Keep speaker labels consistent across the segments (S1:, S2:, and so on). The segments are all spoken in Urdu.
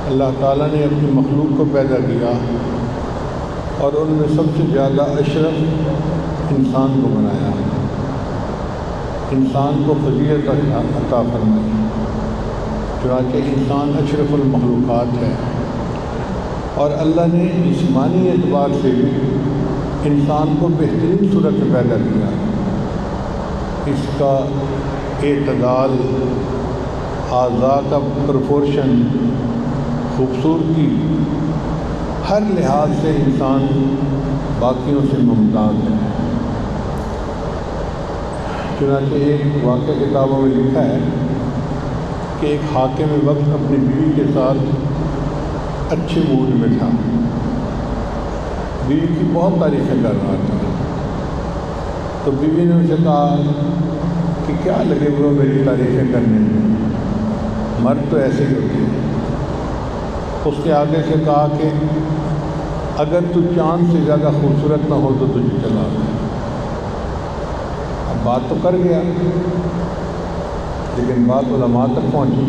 S1: اللہ تعالیٰ نے اپنی مخلوق کو پیدا کیا اور ان میں سب سے زیادہ اشرف انسان کو بنایا، انسان کو فضیلت عطا فرمائی، چنانچہ انسان اشرف المخلوقات ہے۔ اور اللہ نے جسمانی اعتبار سے بھی انسان کو بہترین صورت میں پیدا کیا، اس کا اعتدال، اعضاء کا پرپورشن، خوبصورتی، ہر لحاظ سے انسان باقیوں سے ممتاز ہے۔ چنانچہ ایک واقعہ کتابوں میں لکھا ہے کہ ایک حاکم وقت اپنی بیوی کے ساتھ اچھے موڈ میں تھا، بیوی کی بہت تعریفیں کر رہا تھا، تو بیوی نے اسے کہا کہ کیا لگے وہ میری تعریفیں کرنے میں، مرد تو ایسے ہی ہوتے ہیں۔ اس کے آگے سے کہا کہ اگر تو چاند سے زیادہ خوبصورت نہ ہو تو تجھے چلا دے۔ اب بات تو کر گیا، لیکن بات علماء تک پہنچی،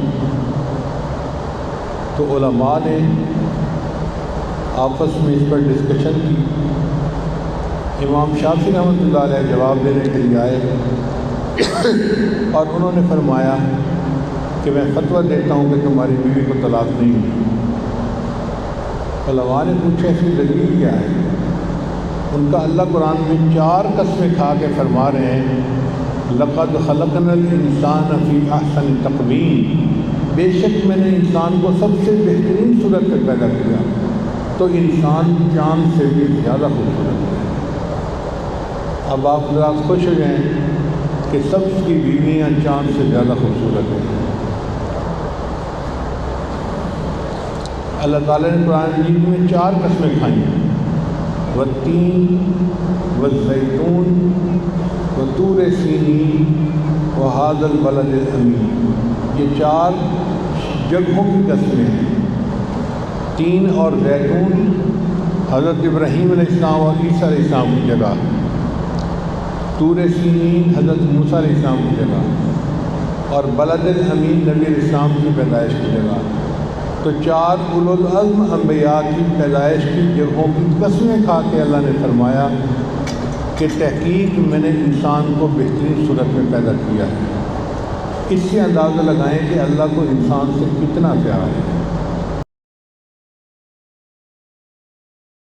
S1: تو علماء نے آپس میں اس پر ڈسکشن کی۔ امام شافعی رحمۃ اللہ علیہ جواب دینے کے لیے آئے اور انہوں نے فرمایا کہ میں فتویٰ دیتا ہوں کہ تمہاری بیوی کو طلاق نہیں دی۔ علماء نے پوچھا اس کی دلیل کیا ہے؟ ان کا اللہ قرآن میں 4 قسمیں کھا کے فرما رہے ہیں، لقد خلقنا الانسان فی احسن تقویم، بے شک میں نے انسان کو سب سے بہترین صورت میں پیدا کیا، تو انسان چاند سے بھی زیادہ خوبصورت ہے۔ اب آپ ذرا خوش ہو جائیں کہ سب کی بیویاں چاند سے زیادہ خوبصورت ہیں۔ اللہ تعالیٰ نے قرآن مجید میں 4 قسمیں کھائی ہیں، والتین والزیتون وطور سینین وہذا البلد الامین، یہ 4 جگہوں کی قسمیں ہیں۔ تین اور زیتون حضرت ابراہیم علیہ السلام اور عیسیٰ علیہ السلام کی جگہ، طور سینین حضرت موسیٰ علیہ السلام کی جگہ، اور بلد الامین نبی علیہ السلام کی پیدائش کی جگہ۔ تو 4 اولو العزم انبیاء کی پیدائش کی جگہوں کی قسمیں کھا کے اللہ نے فرمایا کہ تحقیق میں نے انسان کو بہترین صورت میں پیدا کیا ہے۔ اس سے اندازہ لگائیں کہ اللہ کو انسان سے کتنا پیار ہے۔